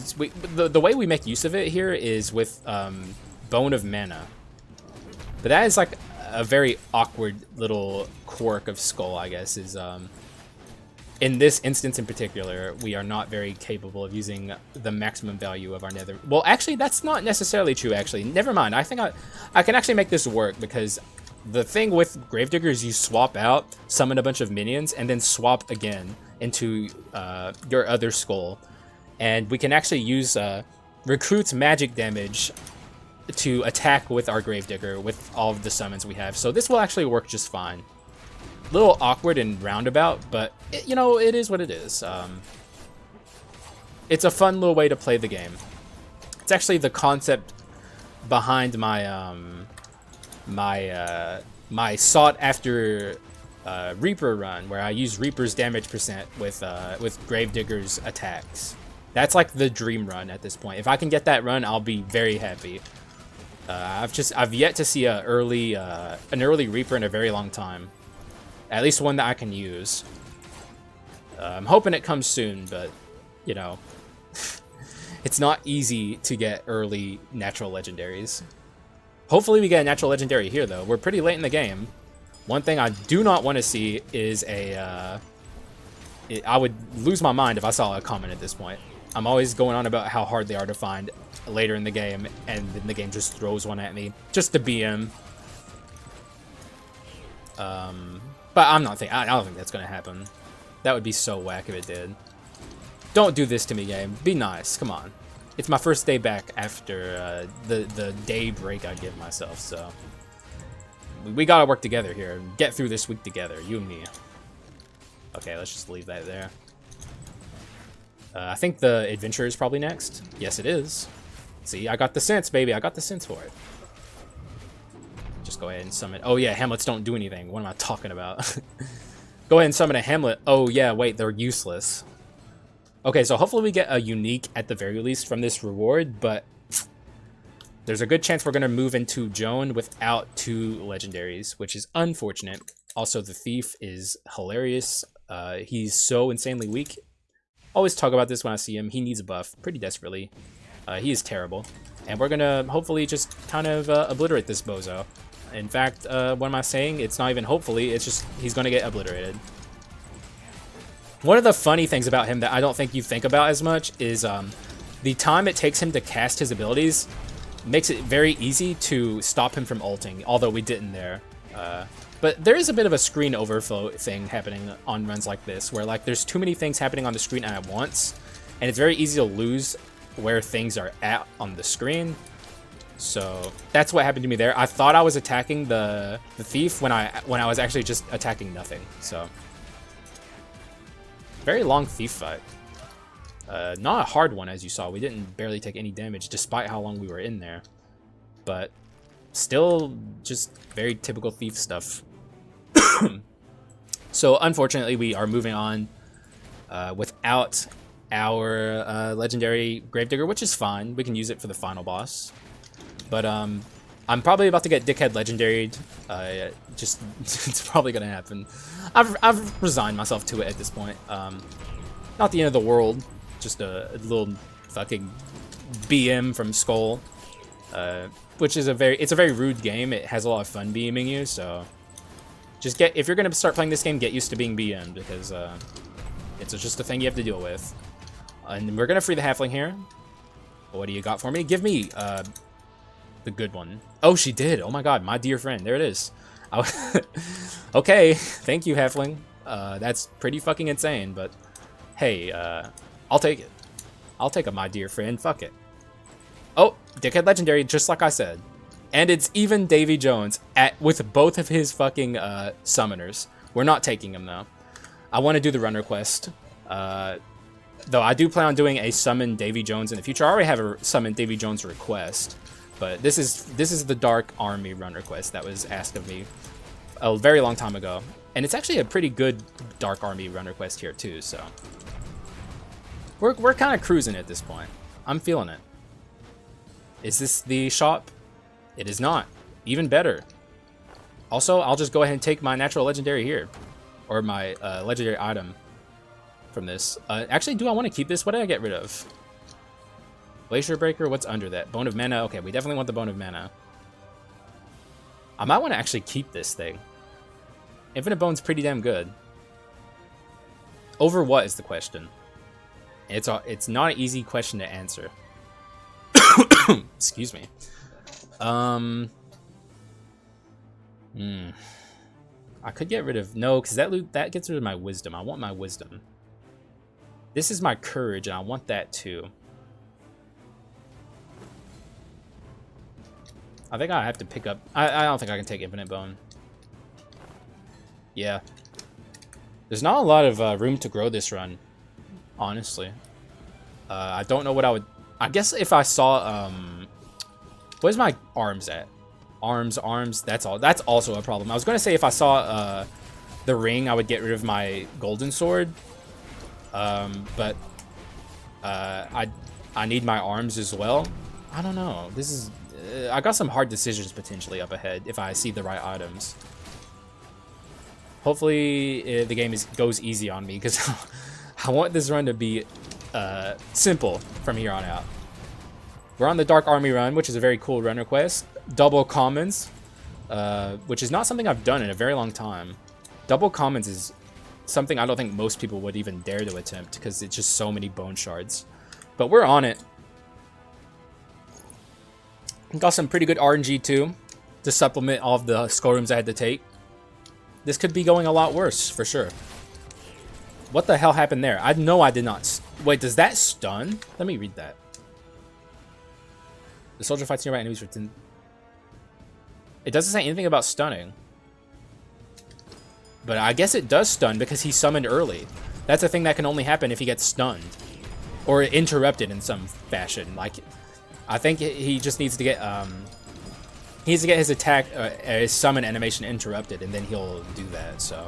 A: The way we make use of it here is with Bone of Mana. But that is like a very awkward little quirk of Skull, I guess, is in this instance in particular, we are not very capable of using the maximum value of our nether. Well, actually, that's not necessarily true, actually. Never mind. I think I can actually make this work, because the thing with Gravedigger is you swap out, summon a bunch of minions, and then swap again into your other skull. And we can actually use Recruit's magic damage to attack with our Gravedigger with all of the summons we have. So this will actually work just fine. A little awkward and roundabout, but you know, it is what it is. It's a fun little way to play the game. It's actually the concept behind my my sought after Reaper run, where I use Reaper's damage percent with Gravedigger's attacks. That's like the dream run at this point. If I can get that run, I'll be very happy. I've yet to see an early Reaper in a very long time. At least one that I can use. I'm hoping it comes soon, but you know, it's not easy to get early natural legendaries. Hopefully we get a natural legendary here, though. We're pretty late in the game. One thing I do not want to see is I would lose my mind if I saw a common at this point. I'm always going on about how hard they are to find later in the game, and then the game just throws one at me just to BM. But I don't think that's gonna happen. That would be so whack if it did. Don't do this to me, game. Be nice. Come on. It's my first day back after the day break I give myself, so we gotta work together here and get through this week together, you and me. Okay, let's just leave that there. I think the adventure is probably next. Yes, it is. See, I got the sense, baby. I got the sense for it. Just go ahead and summon. Oh yeah, Hamlets don't do anything. What am I talking about? Go ahead and summon a Hamlet. Oh yeah, wait, they're useless. Okay, so hopefully we get a unique at the very least from this reward, but there's a good chance we're gonna move into Joan without 2 legendaries, which is unfortunate. Also, the Thief is hilarious. He's so insanely weak. Always talk about this when I see him. He needs a buff pretty desperately. He is terrible. And we're gonna hopefully just kind of obliterate this bozo. In fact, what am I saying? It's not even hopefully, it's just he's gonna get obliterated. One of the funny things about him that I don't think you think about as much is the time it takes him to cast his abilities makes it very easy to stop him from ulting, although we didn't there. But there is a bit of a screen overflow thing happening on runs like this, where like there's too many things happening on the screen at once, and it's very easy to lose where things are at on the screen. So that's what happened to me there. I thought I was attacking the Thief when I was actually just attacking nothing. So very long Thief fight. Not a hard one, as you saw. We didn't barely take any damage despite how long we were in there, but still just very typical Thief stuff. So unfortunately we are moving on without our legendary Gravedigger, which is fine. We can use it for the final boss. But I'm probably about to get Dickhead legendaried. Just it's probably gonna happen. I've resigned myself to it at this point. Not the end of the world. Just a little fucking BM from Skul, which is a very rude game. It has a lot of fun BMing you, so just if you're gonna start playing this game, get used to being BM'd, because it's just a thing you have to deal with. And we're gonna free the halfling here. What do you got for me? Give me the good one. Oh, she did. Oh my god, my dear friend. There it is. Okay, thank you, halfling. That's pretty fucking insane, but hey, I'll take it. I'll take it, my dear friend. Fuck it. Oh, Dickhead legendary, just like I said. And it's even Davy Jones with both of his fucking summoners. We're not taking him, though. I want to do the run request. Though I do plan on doing a summon Davy Jones in the future. I already have a summon Davy Jones request. But this is the Dark Army run request that was asked of me a very long time ago. And it's actually a pretty good Dark Army run request here, too, so we're kind of cruising at this point. I'm feeling it. Is this the shop? It is not. Even better. Also, I'll just go ahead and take my natural legendary here. Or my legendary item from this. Actually, do I want to keep this? What did I get rid of? Glacier Breaker, what's under that? Bone of Mana. Okay, we definitely want the Bone of Mana. I might want to actually keep this thing. Infinite Bone's pretty damn good. Over what is the question? It's not an easy question to answer. Excuse me. I could get rid of no, because that gets rid of my wisdom. I want my wisdom. This is my courage, and I want that too. I think I have to pick up. I don't think I can take Infinite Bone. Yeah. There's not a lot of room to grow this run, honestly. I don't know what I would. I guess if I saw where's my arms at? Arms. That's all. That's also a problem. I was gonna say if I saw the ring, I would get rid of my golden sword. But I need my arms as well. I don't know. This is. I got some hard decisions potentially up ahead if I see the right items. Hopefully the game goes easy on me because I want this run to be simple from here on out. We're on the Dark Army run, which is a very cool run request. Double commons, which is not something I've done in a very long time. Double commons is something I don't think most people would even dare to attempt because it's just so many bone shards. But we're on it. Got some pretty good RNG too to supplement all of the skull rooms I had to take. This could be going a lot worse for sure. What the hell happened there? I know I did not. Wait, does that stun? Let me read that. The soldier fights nearby enemies for 10. It doesn't say anything about stunning. But I guess it does stun because he summoned early. That's a thing that can only happen if he gets stunned. Or interrupted in some fashion. Like, I think he just needs to get, he needs to get his attack, his summon animation interrupted, and then he'll do that, so.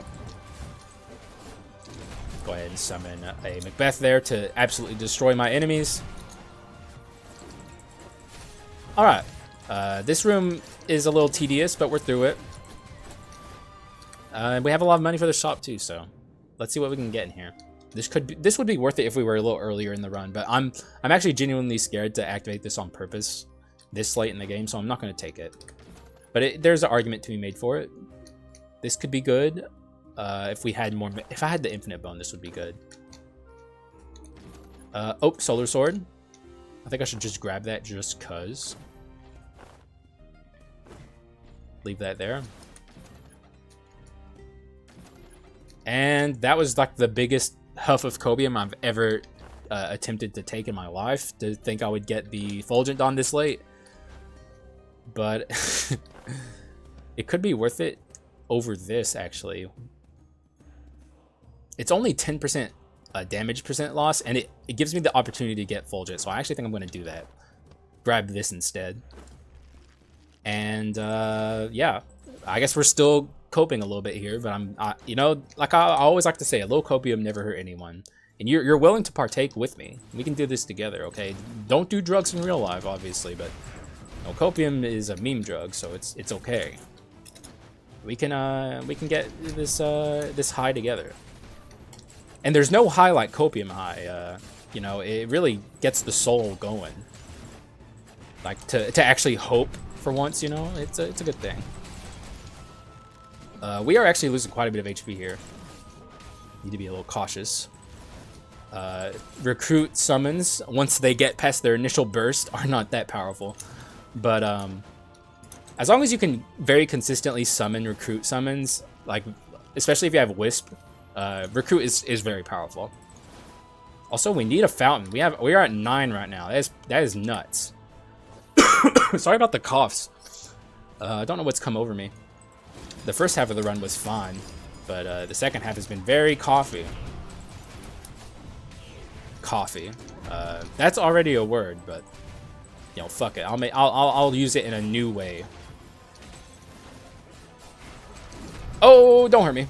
A: Go ahead and summon a Macbeth there to absolutely destroy my enemies. Alright, this room is a little tedious, but we're through it. We have a lot of money for the shop too, so let's see what we can get in here. This would be worth it if we were a little earlier in the run, but I'm actually genuinely scared to activate this on purpose this late in the game, so I'm not going to take it. But there's an argument to be made for it. This could be good. If I had the Infinite Bone, this would be good. Oh, Solar Sword. I think I should just grab that just cuz. Leave that there. And that was like the biggest huff of copium I've ever attempted to take in my life, to think I would get the Fulgent on this late. But it could be worth it over this, actually. It's only 10% damage percent loss, and it gives me the opportunity to get Fulgent, so I actually think I'm going to do that. Grab this instead. And yeah, I guess we're still coping a little bit here, but you know, like I always like to say, a little copium never hurt anyone. And you're willing to partake with me. We can do this together, okay? Don't do drugs in real life, obviously, but you know, copium is a meme drug, so it's okay. We can get this this high together. And there's no high like copium high. You know, it really gets the soul going. Like to actually hope for once, you know, it's a good thing. We are actually losing quite a bit of HP here. Need to be a little cautious. Recruit summons, once they get past their initial burst, are not that powerful. But as long as you can very consistently summon recruit summons, like especially if you have Wisp, recruit is very powerful. Also, we need a fountain. We are at 9 right now. That is nuts. Sorry about the coughs. I don't know what's come over me. The first half of the run was fine, but the second half has been very coffee. Coffee. That's already a word, but you know, fuck it. I'll use it in a new way. Oh, don't hurt me.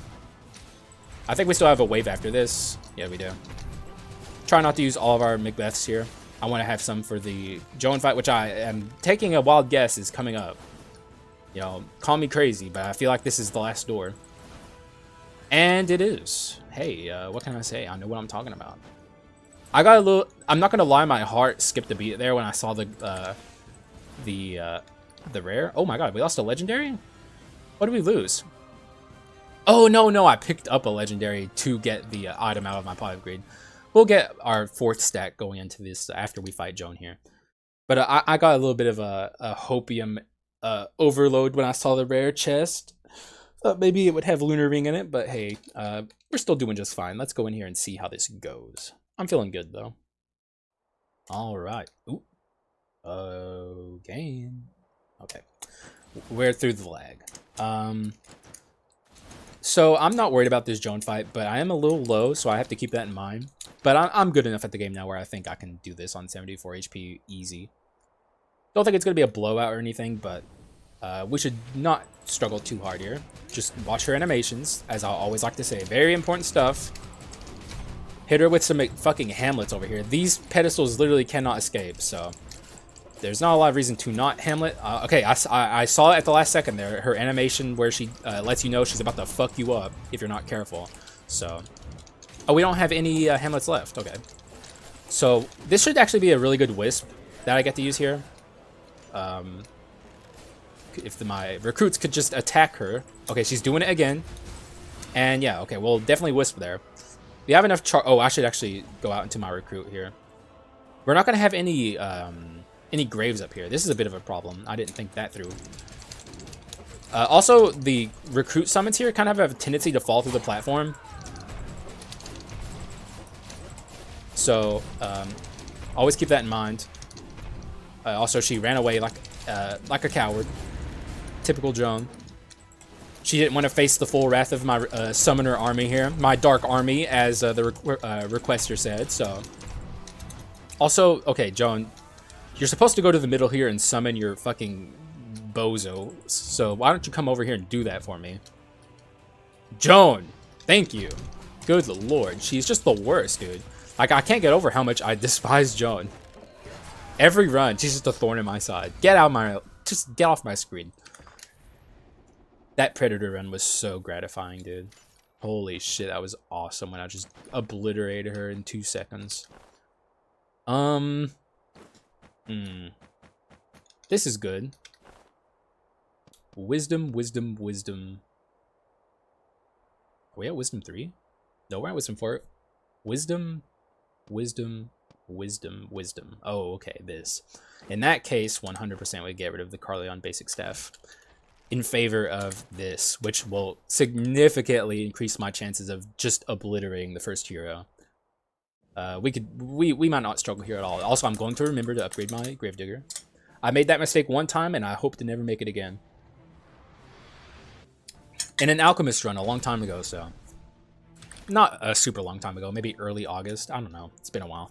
A: I think we still have a wave after this. Yeah, we do. Try not to use all of our Macbeths here. I want to have some for the Joan fight, which I am taking a wild guess is coming up. You know, call me crazy, but I feel like this is the last door. And it is. Hey, what can I say? I know what I'm talking about. I got a little... I'm not going to lie, my heart skipped a beat there when I saw the rare. Oh my god, we lost a legendary? What did we lose? Oh, no, I picked up a legendary to get the item out of my pot upgrade. We'll get our 4th stack going into this after we fight Joan here. But I got a little bit of a hopium overload when I saw the rare chest. Thought maybe it would have Lunar Ring in it, but hey, we're still doing just fine. Let's go in here and see how this goes. I'm feeling good, though. All right. Ooh. Game. Okay. We're through the lag. So I'm not worried about this Joan fight, but I am a little low, so I have to keep that in mind. But I'm good enough at the game now where I think I can do this on 74 HP easy. Don't think it's going to be a blowout or anything, but we should not struggle too hard here. Just watch her animations, as I always like to say. Very important stuff. Hit her with some fucking Hamlets over here. These pedestals literally cannot escape, so there's not a lot of reason to not Hamlet. Okay, I saw it at the last second there. Her animation where she lets you know she's about to fuck you up if you're not careful. So, oh, we don't have any Hamlets left. Okay, so this should actually be a really good Wisp that I get to use here. If my recruits could just attack her. Okay, she's doing it again. And yeah, okay, we'll definitely Wisp there. We have enough oh, I should actually go out into my recruit here. We're not going to have any graves up here. This is a bit of a problem. I didn't think that through. Also, the recruit summons here kind of have a tendency to fall through the platform. So, always keep that in mind. Also, she ran away like a coward. Typical Joan. She didn't want to face the full wrath of my summoner army here. My dark army, as the requester said, so. Also, okay, Joan, you're supposed to go to the middle here and summon your fucking bozo. So why don't you come over here and do that for me? Joan, thank you. Good lord, she's just the worst, dude. Like, I can't get over how much I despise Joan. Every run, she's just a thorn in my side. Get out my... Just get off my screen. That Predator run was so gratifying, dude. Holy shit, that was awesome when I just obliterated her in 2 seconds. This is good. Wisdom, wisdom, wisdom. Are we at wisdom 3? No, we're at wisdom 4. Wisdom, wisdom, wisdom, wisdom. Oh, okay, this. In that case, 100% we get rid of the Carleon basic staff in favor of this, which will significantly increase my chances of just obliterating the first hero. We might not struggle here at all. Also, I'm going to remember to upgrade my Gravedigger. I made that mistake one time, and I hope to never make it again. In an Alchemist run a long time ago, so. Not a super long time ago, maybe early August. I don't know. It's been a while.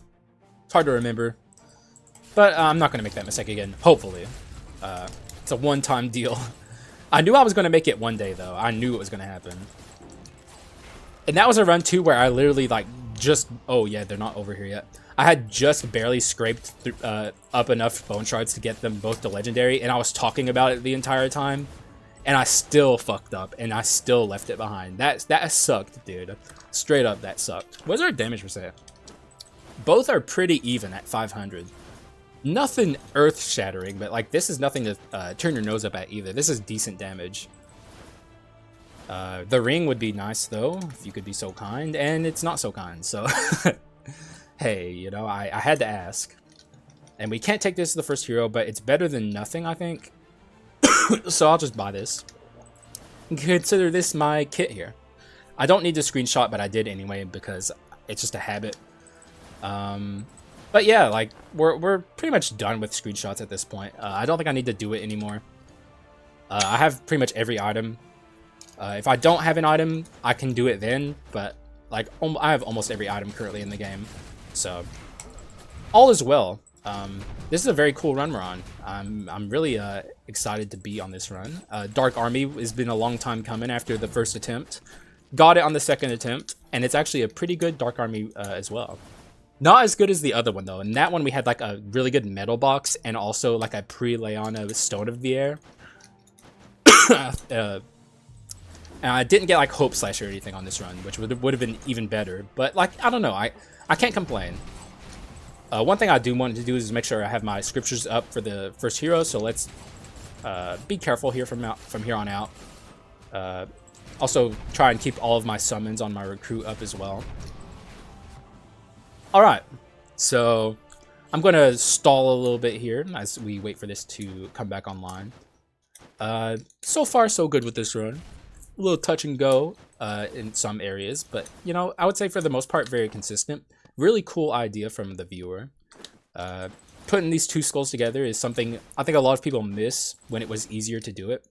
A: It's hard to remember. But I'm not going to make that mistake again, hopefully. It's a one-time deal. I knew I was going to make it one day, though. I knew it was going to happen. And that was a run, too, where I literally, like, just... Oh, yeah, they're not over here yet. I had just barely scraped up enough bone shards to get them both to legendary, and I was talking about it the entire time, and I still fucked up, and I still left it behind. That sucked, dude. Straight up, that sucked. What's our damage percent? Both are pretty even at 500. Nothing earth-shattering, but like this is nothing to turn your nose up at either. This is decent damage. The ring would be nice though, if you could be so kind, and it's not so kind. So, hey, you know, I had to ask. And we can't take this to the first hero, but it's better than nothing, I think. So I'll just buy this. Consider this my kit here. I don't need to screenshot, but I did anyway because it's just a habit. But yeah, like, we're pretty much done with screenshots at this point. I don't think I need to do it anymore. I have pretty much every item. If I don't have an item, I can do it then, but, like, I have almost every item currently in the game. So, all is well. This is a very cool run we're on. I'm really excited to be on this run. Dark Army has been a long time coming after the first attempt. Got it on the second attempt, and it's actually a pretty good Dark Army as well. Not as good as the other one though. In that one we had like a really good metal box and also like a pre-Leona Stone of the Air. And I didn't get like Hope Slash or anything on this run, which would have been even better. But like I don't know, I can't complain. One thing I do want to do is make sure I have my scriptures up for the first hero. So let's be careful here from here on out. Also try and keep all of my summons on my recruit up as well. All right, so I'm gonna stall a little bit here as we wait for this to come back online. So far so good with this run. A little touch and go in some areas, but you know, I would say for the most part very consistent. Really cool idea from the viewer. Putting these two skulls together is something I think a lot of people miss when it was easier to do it.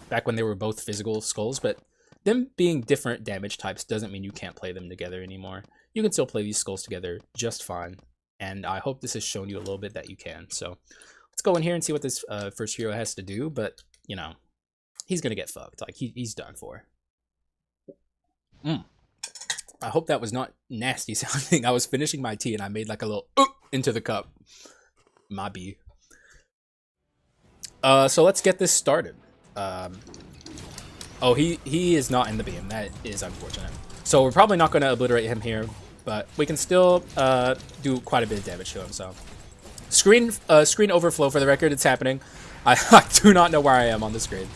A: Back when they were both physical skulls, but them being different damage types doesn't mean you can't play them together anymore. You can still play these skulls together just fine, and I hope this has shown you a little bit that you can. So let's go in here and see what this first hero has to do, but you know, he's gonna get fucked. Like he's done for. I hope that was not nasty sounding. I was finishing my tea and I made like a little into the cup. My B. So let's get this started. Oh, he is not in the beam. That is unfortunate. So we're probably not going to obliterate him here, but we can still do quite a bit of damage to him. So screen overflow for the record. It's happening. I do not know where I am on the screen.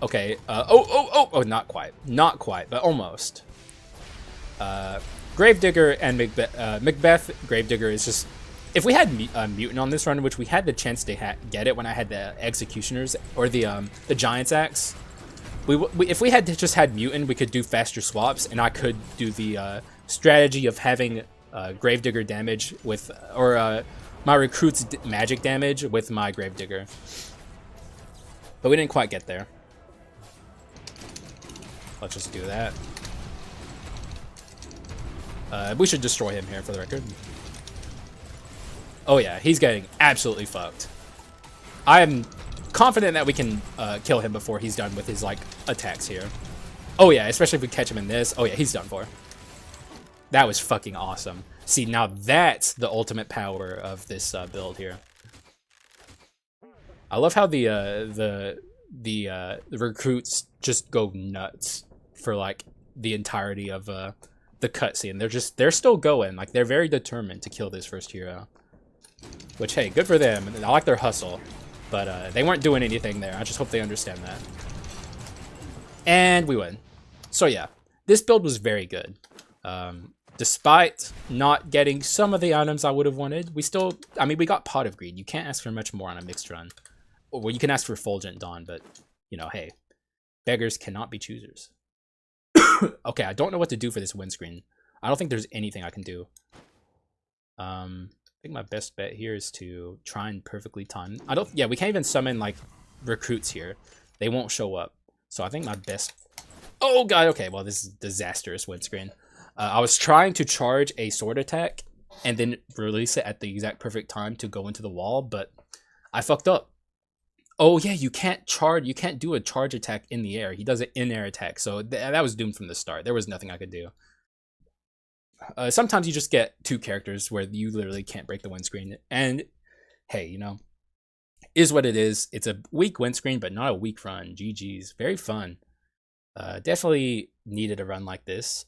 A: Okay. Oh, not quite, but almost. Gravedigger and Macbeth. Gravedigger is just. If we had Mutant on this run, which we had the chance to get it when I had the Executioners or the Giant's Axe, if we had just had Mutant, we could do faster swaps, and I could do the strategy of having Gravedigger damage with, or my recruit's magic damage with my Gravedigger. But we didn't quite get there. Let's just do that. We should destroy him here for the record. Oh yeah, he's getting absolutely fucked. I am confident that we can kill him before he's done with his like attacks here. Oh yeah, especially if we catch him in this. Oh yeah, he's done for. That was fucking awesome. See, now that's the ultimate power of this build here. I love how the recruits just go nuts for like the entirety of the cutscene. They're still going. Like they're very determined to kill this first hero. Which, hey, good for them. I like their hustle. But they weren't doing anything there. I just hope they understand that. And we win. So yeah, this build was very good. Despite not getting some of the items I would have wanted, we got Pot of Greed. You can't ask for much more on a mixed run. Well, you can ask for Fulgent Dawn, but, you know, hey, beggars cannot be choosers. Okay, I don't know what to do for this windscreen. I don't think there's anything I can do. I think my best bet here is to try and perfectly time. Yeah, we can't even summon like recruits here. They won't show up. So I think my best. Oh god. Okay. Well, this is disastrous windscreen. I was trying to charge a sword attack and then release it at the exact perfect time to go into the wall, but I fucked up. Oh yeah, you can't do a charge attack in the air. He does an in-air attack. So that was doomed from the start. There was nothing I could do. Sometimes you just get two characters where you literally can't break the windscreen. And hey, you know, is what it is. It's a weak windscreen, but not a weak run. GG's. Very fun. Definitely needed a run like this.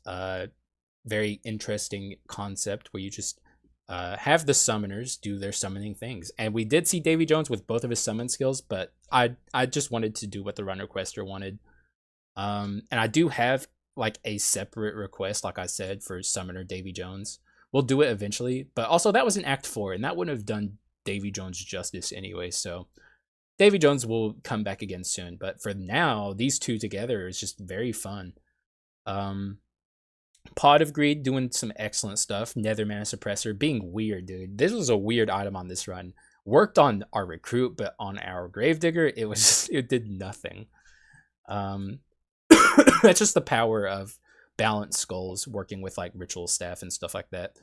A: Very interesting concept where you just have the summoners do their summoning things. And we did see Davy Jones with both of his summon skills, but I just wanted to do what the run requester wanted. And I do have like a separate request, like I said, for Summoner Davy Jones. We'll do it eventually, but also that was in Act 4, and that wouldn't have done Davy Jones justice anyway, so Davy Jones will come back again soon, but for now, these two together is just very fun. Pot of Greed doing some excellent stuff. Nether Mana Suppressor being weird, dude. This was a weird item on this run. Worked on our recruit, but on our Gravedigger, it did nothing. That's just the power of balanced skulls working with like ritual staff and stuff like that.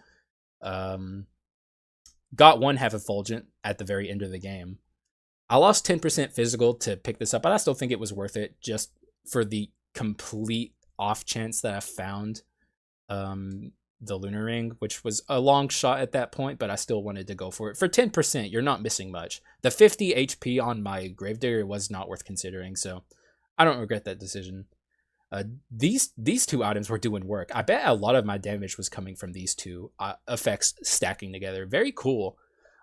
A: Got one half effulgent at the very end of the game. I lost 10% physical to pick this up, but I still think it was worth it just for the complete off chance that I found the lunar ring, which was a long shot at that point, but I still wanted to go for it. For 10%, you're not missing much. The 50 HP on my Gravedigger was not worth considering, so I don't regret that decision. These two items were doing work. I bet a lot of my damage was coming from these two effects stacking together. Very cool.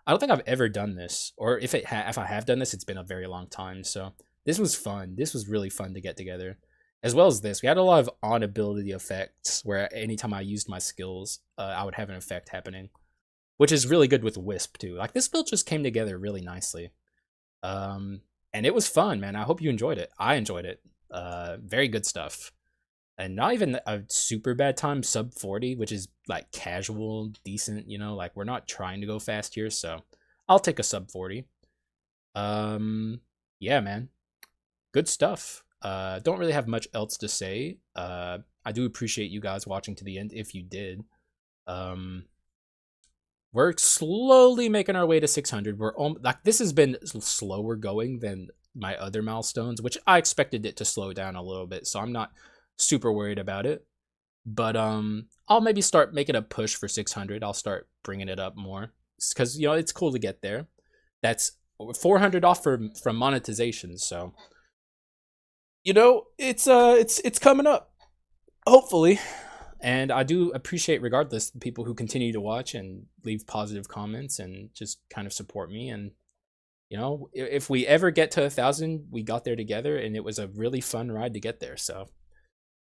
A: I don't think I've ever done this, or if I have done this, it's been a very long time. So this was fun. This was really fun to get together. As well as this, we had a lot of on ability effects where anytime I used my skills, I would have an effect happening, which is really good with Wisp too. Like this build just came together really nicely, and it was fun, man. I hope you enjoyed it. I enjoyed it. Very good stuff, and not even a super bad time. Sub 40, which is like casual, decent. You know, like we're not trying to go fast here, so I'll take a sub 40. Yeah, man, good stuff. Don't really have much else to say. I do appreciate you guys watching to the end if you did. We're slowly making our way to 600. We're like this has been slower going than my other milestones, which I expected it to slow down a little bit, so I'm not super worried about it. But I'll maybe start making a push for 600. I'll start bringing it up more because you know it's cool to get there. That's 400 off from monetization, so you know it's coming up, hopefully. And I do appreciate, regardless, the people who continue to watch and leave positive comments and just kind of support me. And you know, if we ever get to 1,000, we got there together, and it was a really fun ride to get there. So,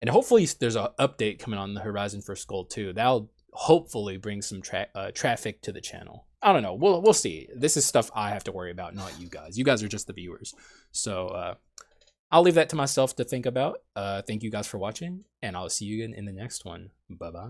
A: and hopefully there's an update coming on the horizon for Skul too. That'll hopefully bring some traffic to the channel. I don't know. We'll see. This is stuff I have to worry about, not you guys. You guys are just the viewers. So I'll leave that to myself to think about. Thank you guys for watching, and I'll see you again in the next one. Bye-bye.